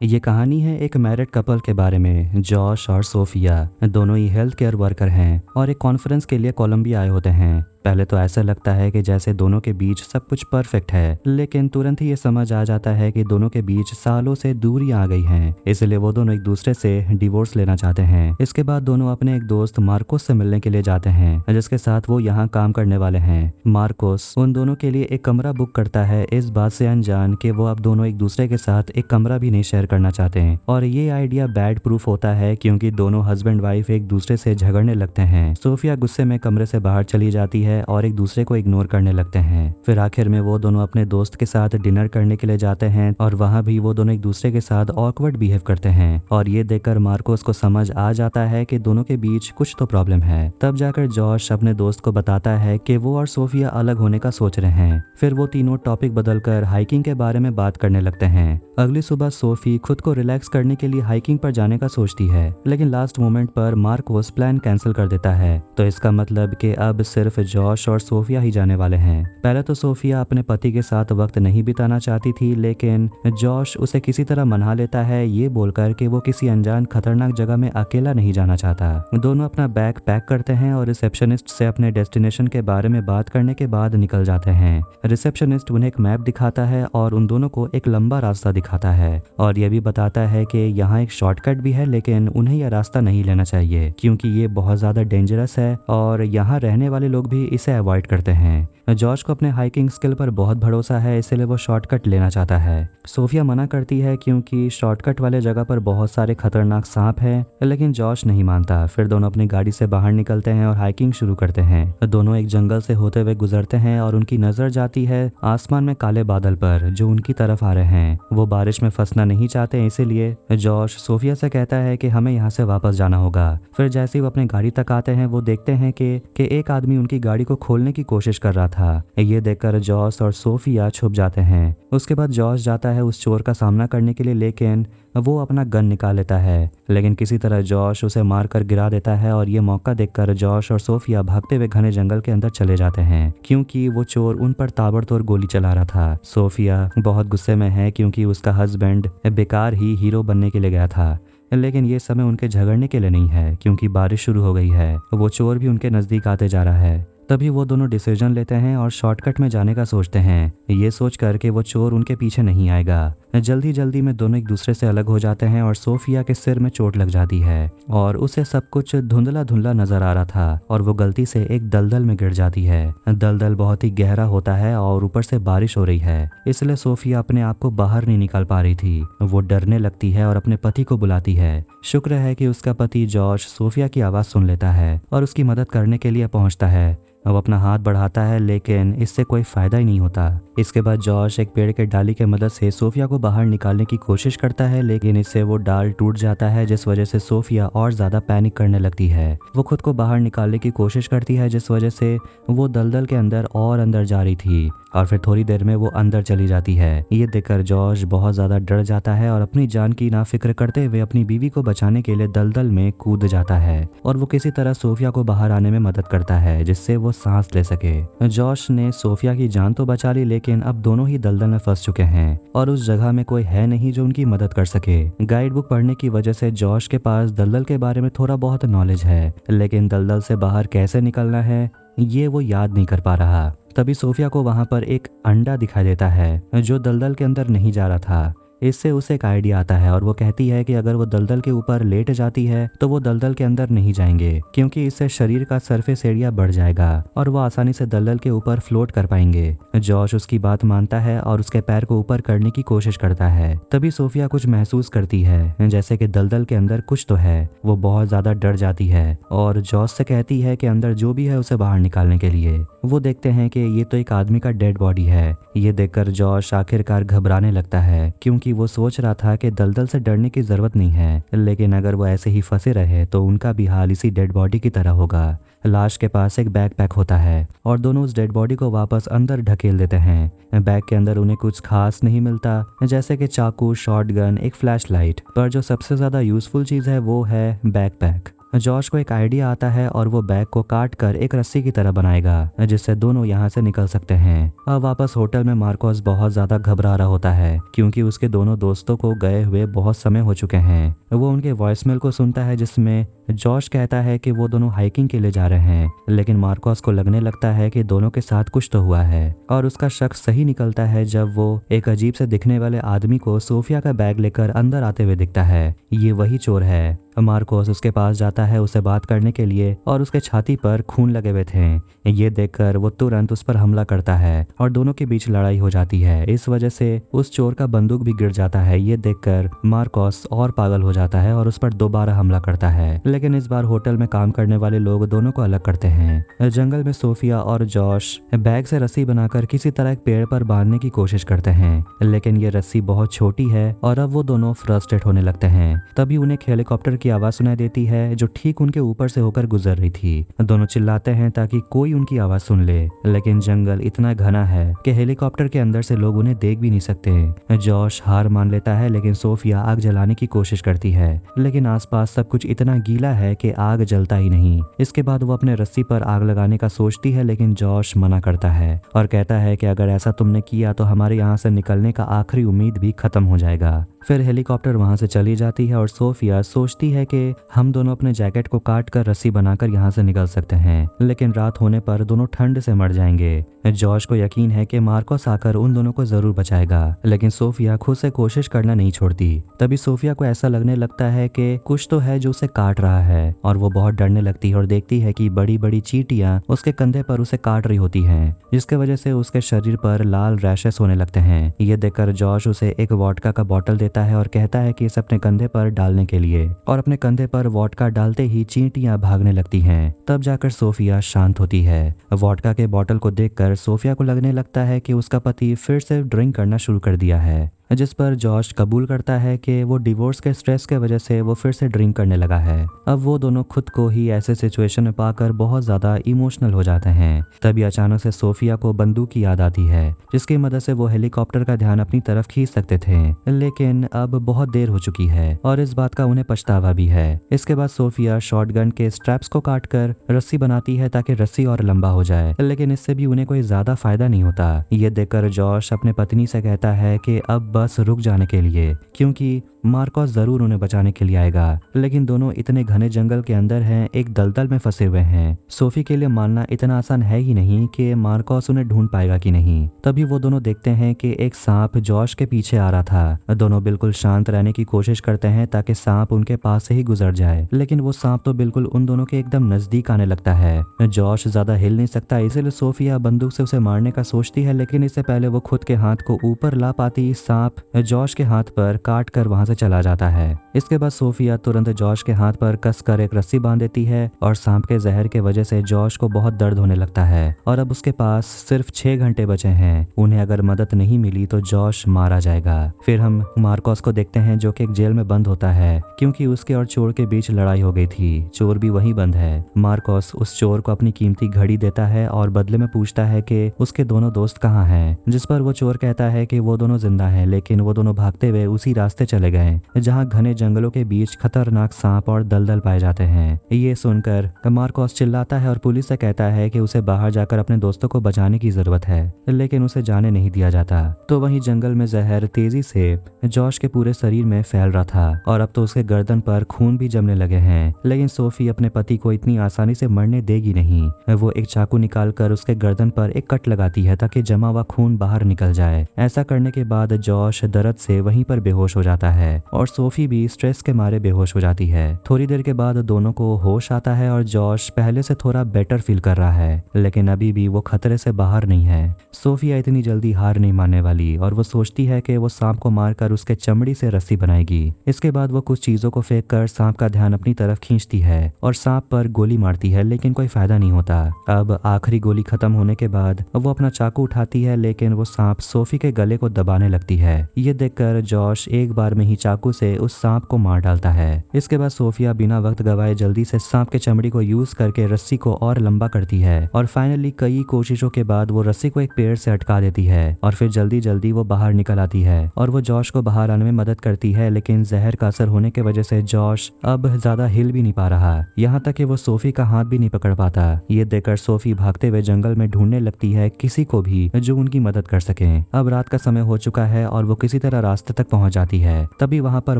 ये कहानी है एक मैरिड कपल के बारे में। जॉश और सोफिया दोनों ही हेल्थ केयर वर्कर हैं और एक कॉन्फ्रेंस के लिए कोलंबिया आए होते हैं। पहले तो ऐसा लगता है कि जैसे दोनों के बीच सब कुछ परफेक्ट है, लेकिन तुरंत ही ये समझ आ जाता है कि दोनों के बीच सालों से दूरियां आ गई हैं। इसलिए वो दोनों एक दूसरे से डिवोर्स लेना चाहते हैं। इसके बाद दोनों अपने एक दोस्त मार्कोस से मिलने के लिए जाते हैं, जिसके साथ वो यहाँ काम करने वाले हैं। मार्कोस उन दोनों के लिए एक कमरा बुक करता है, इस बात से अनजान कि वो अब दोनों एक दूसरे के साथ एक कमरा भी नहीं शेयर करना चाहते हैं। और ये आइडिया बैड प्रूफ होता है, क्योंकि दोनों हस्बैंड वाइफ एक दूसरे से झगड़ने लगते हैं। सोफिया गुस्से में कमरे से बाहर चली जाती है और एक दूसरे को इग्नोर करने लगते हैं। फिर आखिर में वो दोनों अपने दोस्त के साथ डिनर करने के लिए जाते हैं और वहाँ भी वो दोनों एक दूसरे के साथ ऑकवर्ड बिहेव करते हैं। और ये देखकर मार्कोस को समझ आ जाता है कि दोनों के बीच कुछ तो प्रॉब्लम है। तब जाकर जॉश अपने दोस्त को बताता है कि वो और सोफिया अलग होने का सोच रहे हैं। फिर वो तीनों टॉपिक बदलकर हाइकिंग के बारे में बात करने लगते हैं। अगली सुबह सोफी खुद को रिलैक्स करने के लिए हाइकिंग पर जाने का सोचती है, लेकिन लास्ट मोमेंट पर मार्कोस प्लान कैंसिल कर देता है। तो इसका मतलब कि अब सिर्फ जॉश और सोफिया ही जाने वाले हैं। पहले तो सोफिया अपने पति के साथ वक्त नहीं बिताना चाहती थी, लेकिन जॉश उसे किसी तरह मना लेता है, ये बोलकर कि वो किसी अनजान खतरनाक जगह में अकेला नहीं जाना चाहता। दोनों अपना बैग पैक करते हैं और रिसेप्शनिस्ट से अपने डेस्टिनेशन के बारे में बात करने के बाद निकल जाते हैं। रिसेप्शनिस्ट उन्हें एक मैप दिखाता है और उन दोनों को एक लंबा रास्ता दिखाता है और यह भी बताता है कि यहाँ एक शॉर्टकट भी है, लेकिन उन्हें यह रास्ता नहीं लेना चाहिए क्योंकि ये बहुत ज्यादा डेंजरस है और यहाँ रहने वाले लोग भी इसे अवॉइड करते हैं। जॉर्ज को अपने हाइकिंग स्किल पर बहुत भरोसा है, इसलिए वो शॉर्टकट लेना चाहता है। सोफिया मना करती है क्योंकि शॉर्टकट वाले जगह पर बहुत सारे खतरनाक सांप हैं, लेकिन जॉर्ज नहीं मानता। फिर दोनों अपनी गाड़ी से बाहर निकलते हैं और हाइकिंग शुरू करते हैं। दोनों एक जंगल से होते हुए गुजरते हैं और उनकी नजर जाती है आसमान में काले बादल पर जो उनकी तरफ आ रहे हैं। वो बारिश में फंसना नहीं चाहते, इसीलिए जॉर्ज सोफिया से कहता है कि हमें यहाँ से वापस जाना होगा। फिर जैसे ही वो अपनी गाड़ी तक आते हैं, वो देखते हैं कि एक आदमी उनकी गाड़ी को खोलने की कोशिश कर रहा था। ये देखकर जॉस और सोफिया छुप जाते हैं। उसके बाद जॉस जाता है उस चोर का सामना करने के लिए, लेकिन वो अपना गन निकाल लेता है, लेकिन किसी तरह जॉश उसे मारकर गिरा देता है। और ये मौका देखकर जॉश और सोफिया भागते हुए घने जंगल के अंदर चले जाते हैं, क्योंकि वो चोर उन पर ताबड़तोड़ गोली चला रहा था। सोफिया बहुत गुस्से में है क्योंकि उसका हस्बैंड बेकार ही हीरो बनने के लिए गया था, लेकिन ये समय उनके झगड़ने के लिए नहीं है क्योंकि बारिश शुरू हो गई है। वो चोर भी उनके नजदीक आते जा रहा है। तभी वो दोनों डिसीजन लेते हैं और शॉर्टकट में जाने का सोचते हैं, ये सोचकर कि वो चोर उनके पीछे नहीं आएगा। जल्दी जल्दी में दोनों एक दूसरे से अलग हो जाते हैं और सोफिया के सिर में चोट लग जाती है और उसे सब कुछ धुंधला धुंधला नजर आ रहा था और वो गलती से एक दलदल में गिर जाती है। दलदल बहुत ही गहरा होता है और ऊपर से बारिश हो रही है, इसलिए सोफिया अपने आप को बाहर नहीं निकाल पा रही थी। वो डरने लगती है और अपने पति को बुलाती है। शुक्र है कि उसका पति जॉर्ज सोफिया की आवाज सुन लेता है और उसकी मदद करने के लिए पहुंचता है। वो अपना हाथ बढ़ाता है, लेकिन इससे कोई फायदा ही नहीं होता। इसके बाद जॉश एक पेड़ के डाली की मदद से सोफिया को बाहर निकालने की कोशिश करता है, लेकिन इससे वो डाल टूट जाता है, जिस वजह से सोफिया और ज्यादा पैनिक करने लगती है। वो खुद को बाहर निकालने की कोशिश करती है, जिस वजह से वो दलदल के अंदर और अंदर जा रही थी और फिर थोड़ी देर में वो अंदर चली जाती है। ये देखकर जॉर्ज बहुत ज्यादा डर जाता है और अपनी जान की ना फिक्र करते हुए अपनी बीवी को बचाने के लिए दलदल में कूद जाता है और वो किसी तरह सोफिया को बाहर आने में मदद करता है, जिससे वो सांस ले सके। जॉश ने सोफिया की जान तो बचा ली, लेकिन अब दोनों ही दलदल में फंस चुके हैं और उस जगह में कोई है नहीं जो उनकी मदद कर सके। गाइड बुक पढ़ने की वजह से जॉश के पास दलदल के बारे में थोड़ा बहुत नॉलेज है, लेकिन दलदल से बाहर कैसे निकलना है ये वो याद नहीं कर पा रहा। तभी सोफिया को वहां पर एक अंडा दिखाई देता है जो दलदल के अंदर नहीं जा रहा था। इससे उसे एक आइडिया आता है और वो कहती है कि अगर वो दलदल के ऊपर लेट जाती है तो वो दलदल के अंदर नहीं जाएंगे, क्योंकि इससे शरीर का सरफेस एरिया बढ़ जाएगा और वो आसानी से दलदल के ऊपर फ्लोट कर पाएंगे। जॉश उसकी बात मानता है और उसके पैर को ऊपर करने की कोशिश करता है। तभी सोफिया कुछ महसूस करती है, जैसे कि दलदल के अंदर कुछ तो है। वो बहुत ज्यादा डर जाती है और जॉश से कहती है कि अंदर जो भी है उसे बाहर निकालने के लिए। वो देखते हैं कि ये तो एक आदमी का डेड बॉडी है। ये देखकर जॉश आखिरकार घबराने लगता है, क्योंकि वो सोच रहा था कि दलदल से डरने की जरूरत नहीं है, लेकिन अगर वो ऐसे ही फंसे रहे तो उनका भी हाल इसी डेड बॉडी की तरह होगा। लाश के पास एक बैकपैक होता है और दोनों उस डेड बॉडी को वापस अंदर ढकेल देते हैं। बैग के अंदर उन्हें कुछ खास नहीं मिलता, जैसे कि चाकू, शॉटगन, एक फ्लैशलाइट, पर जो सबसे ज्यादा यूजफुल चीज है वो है बैकपैक। जॉश को एक आइडिया आता है और वो बैग को काट कर एक रस्सी की तरह बनाएगा जिससे दोनों यहाँ से निकल सकते हैं। अब वापस होटल में मार्कोस बहुत ज्यादा घबरा रहा होता है क्योंकि उसके दोनों दोस्तों को गए हुए बहुत समय हो चुके हैं। वो उनके वॉइसमेल को सुनता है जिसमें जॉश कहता है कि वो दोनों हाइकिंग के लिए जा रहे हैं, लेकिन मार्कोस को लगने लगता है कि दोनों के साथ कुछ तो हुआ है और उसका शक सही निकलता है जब वो एक अजीब से दिखने वाले आदमी को सोफिया का बैग लेकर अंदर आते हुए दिखता है। ये वही चोर है। मार्कोस उसके पास जाता है उससे बात करने के लिए और उसके छाती पर खून लगे हुए थे। ये देखकर वो तुरंत उस पर हमला करता है और दोनों के बीच लड़ाई हो जाती है। इस वजह से उस चोर का बंदूक भी गिर जाता है। ये देखकर मार्कोस और पागल हो जाता है और उस पर दोबारा हमला करता है, लेकिन इस बार होटल में काम करने वाले लोग दोनों को अलग करते हैं। जंगल में सोफिया और जॉश बैग से रस्सी बनाकर किसी तरह एक पेड़ पर बांधने की कोशिश करते हैं, लेकिन ये रस्सी बहुत छोटी है और अब वो दोनों फ्रस्ट्रेट होने लगते हैं। तभी उन्हें एक हेलीकॉप्टर की आवाज सुनाई देती है जो ठीक उनके ऊपर से होकर गुजर रही थी। दोनों चिल्लाते हैं ताकि कोई उनकी आवाज सुन ले, लेकिन जंगल इतना घना है कि हेलीकॉप्टर के अंदर से लोग उन्हें देख भी नहीं सकते। जॉश हार मान लेता है, लेकिन सोफिया आग जलाने की कोशिश करती है, लेकिन आसपास सब कुछ इतना गीला है कि आग जलता ही नहीं। इसके बाद वो अपने रस्सी पर आग लगाने का सोचती है, लेकिन जॉश मना करता है और कहता है कि अगर ऐसा तुमने किया तो हमारे यहाँ से निकलने का आखिरी उम्मीद भी खत्म हो जाएगा। फिर हेलीकॉप्टर वहां से चली जाती है और सोफिया सोचती है कि हम दोनों अपने जैकेट को काट कर रस्सी बनाकर यहाँ से निकल सकते हैं, लेकिन रात होने पर दोनों ठंड से मर जाएंगे। जॉर्ज को यकीन है कि मार्कोस आकर उन दोनों को जरूर बचाएगा, लेकिन सोफिया खुद से कोशिश करना नहीं छोड़ती। तभी सोफिया को ऐसा लगने लगता है कि कुछ तो है जो उसे काट रहा है और वो बहुत डरने लगती है और देखती है कि बड़ी बड़ी चींटियां उसके कंधे पर उसे काट रही होती हैं, जिसके वजह से उसके शरीर पर लाल रैशेस होने लगते हैं। ये देखकर जॉर्ज उसे एक वोडका का बॉटल देता है और कहता है कि इसे अपने कंधे पर डालने के लिए, और अपने कंधे पर वोडका डालते ही चींटियां भागने लगती हैं। तब जाकर सोफिया शांत होती है। वोडका के बॉटल को देखकर सोफिया को लगने लगता है कि उसका पति फिर से ड्रिंक करना शुरू कर दिया है, जिस पर जॉर्ज कबूल करता है कि वो डिवोर्स के स्ट्रेस के वजह से वो फिर से ड्रिंक करने लगा है। अब वो दोनों खुद को ही ऐसे सिचुएशन में पाकर बहुत ज्यादा इमोशनल हो जाते हैं। तभी अचानक से सोफिया को बंदूक की याद आती है, जिसकी मदद से वो हेलीकॉप्टर का ध्यान अपनी तरफ खींच सकते थे, लेकिन अब बहुत देर हो चुकी है और इस बात का उन्हें पछतावा भी है। इसके बाद सोफिया शॉटगन के स्ट्रैप्स को काटकर रस्सी बनाती है ताकि रस्सी और लंबा हो जाए, लेकिन इससे भी उन्हें कोई ज्यादा फायदा नहीं होता। ये देखकर जॉर्ज अपने पत्नी से कहता है कि अब बस रुक जाने के लिए, क्योंकि मार्कोस जरूर उन्हें बचाने के लिए आएगा। लेकिन दोनों इतने घने जंगल के अंदर हैं, एक दलदल में फंसे हुए हैं। सोफी के लिए मानना इतना आसान है ही नहीं कि मार्कोस उन्हें ढूंढ पाएगा कि नहीं। तभी वो दोनों देखते हैं कि एक सांप जॉर्ज के पीछे आ रहा था। दोनों बिल्कुल शांत रहने की कोशिश करते हैं ताकि सांप उनके पास से ही गुजर जाए, लेकिन वो सांप तो बिल्कुल उन दोनों के एकदम नजदीक आने लगता है। जॉर्ज ज्यादा हिल नहीं सकता, इसीलिए सोफिया बंदूक से उसे मारने का सोचती है, लेकिन इससे पहले वो खुद के हाथ को ऊपर ला पाती सांप जॉर्ज के हाथ पर काट कर वहां से चला जाता है। इसके बाद सोफिया तुरंत जॉर्ज के हाथ पर कसकर एक रस्सी बांध देती है और सांप के जहर के वजह से जॉर्ज को बहुत दर्द होने लगता है और अब उसके पास सिर्फ 6 घंटे बचे हैं। उन्हें अगर मदद नहीं मिली तो जॉर्ज मारा जाएगा। फिर हम मार्कोस को देखते हैं जो कि एक जेल में बंद होता है, क्योंकि उसके और चोर के बीच लड़ाई हो गई थी। चोर भी वहीं बंद है। मार्कोस उस चोर को अपनी कीमती घड़ी देता है और बदले में पूछता है कि उसके दोनों दोस्त कहाँ हैं, जिस पर वो चोर कहता है कि वो दोनों जिंदा हैं, लेकिन वो दोनों भागते हुए उसी रास्ते चले गए जहाँ घने जंगलों के बीच खतरनाक सांप और दलदल पाए जाते हैं। ये सुनकर मार्कोस चिल्लाता है और पुलिस से कहता है कि उसे बाहर जाकर अपने दोस्तों को बचाने की जरूरत है, लेकिन उसे जाने नहीं दिया जाता। तो वहीं जंगल में जहर तेजी से जॉर्ज के पूरे शरीर में फैल रहा था और अब तो उसके गर्दन पर खून भी जमने लगे हैं, लेकिन सोफी अपने पति को इतनी आसानी से मरने देगी नहीं। वो एक चाकू निकालकर उसके गर्दन पर एक कट लगाती है ताकि जमा हुआ खून बाहर निकल जाए। ऐसा करने के बाद जॉर्ज दर्द से वहीं पर बेहोश हो जाता है और सोफी भी स्ट्रेस के मारे बेहोश हो जाती है। थोड़ी देर के बाद दोनों को होश आता है और जॉर्ज पहले से थोड़ा बेटर फील कर रहा है, लेकिन अभी भी वो खतरे से बाहर नहीं है। सोफिया इतनी जल्दी हार नहीं मानने वाली और वो सोचती है कि वो सांप को मारकर उसके चमड़ी से रस्सी बनाएगी। इसके बाद वो कुछ चीजों को फेंक कर सांप का ध्यान अपनी तरफ खींचती है और सांप पर गोली मारती है, लेकिन कोई फायदा नहीं होता। अब आखिरी गोली खत्म होने के बाद वो अपना चाकू उठाती है, लेकिन वो सांप सोफी के गले को दबाने लगती है। ये देखकर जॉर्ज एक बार में ही चाकू से उस सांप को मार डालता है। इसके बाद सोफिया बिना वक्त गवाए जल्दी से सांप के चमड़ी को यूज करके रस्सी को और लंबा करती है और फाइनली कई कोशिशों के बाद वो रस्सी को एक पेड़ से अटका देती है और फिर जल्दी जल्दी वो बाहर निकल आती है और वो जॉश को बाहर आने में मदद करती है, लेकिन जहर का असर होने की वजह से जॉश अब ज्यादा हिल भी नहीं पा रहा, यहाँ तक कि वो सोफी का हाथ भी नहीं पकड़ पाता। ये देखकर सोफी भागते हुए जंगल में ढूंढने लगती है किसी को भी जो उनकी मदद कर सके। अब रात का समय हो चुका है और वो किसी तरह रास्ते तक पहुंच जाती है। तभी वहां पर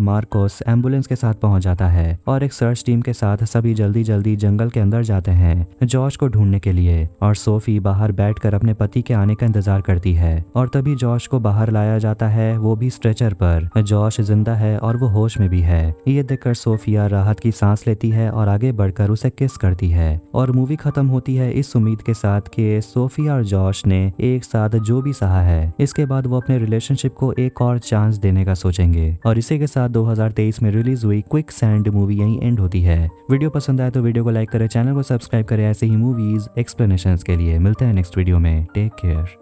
मार्कोस एम्बुलेंस के साथ पहुंच जाता है और एक सर्च टीम के साथ सभी जल्दी जल्दी जंगल के अंदर जाते हैं जॉश को ढूंढने के लिए और सोफी बाहर बैठकर अपने पति के आने का इंतजार करती है और तभी जॉश को बाहर लाया जाता है, वो भी स्ट्रेचर पर। जॉश जिंदा है और वो होश में भी है। ये देखकर सोफिया राहत की सांस लेती है और आगे बढ़कर उसे किस करती है और मूवी खत्म होती है इस उम्मीद के साथ कि सोफिया और जॉश ने एक साथ जो भी सहा है इसके बाद वो अपने रिलेशनशिप को एक और चांस देने का सोचेंगे। और इसी के साथ 2023 में रिलीज हुई क्विक सैंड मूवी यहीं एंड होती है। वीडियो पसंद आए तो वीडियो को लाइक करें, चैनल को सब्सक्राइब करें ऐसे ही मूवीज एक्सप्लेनेशंस के लिए। मिलते हैं नेक्स्ट वीडियो में। Take care.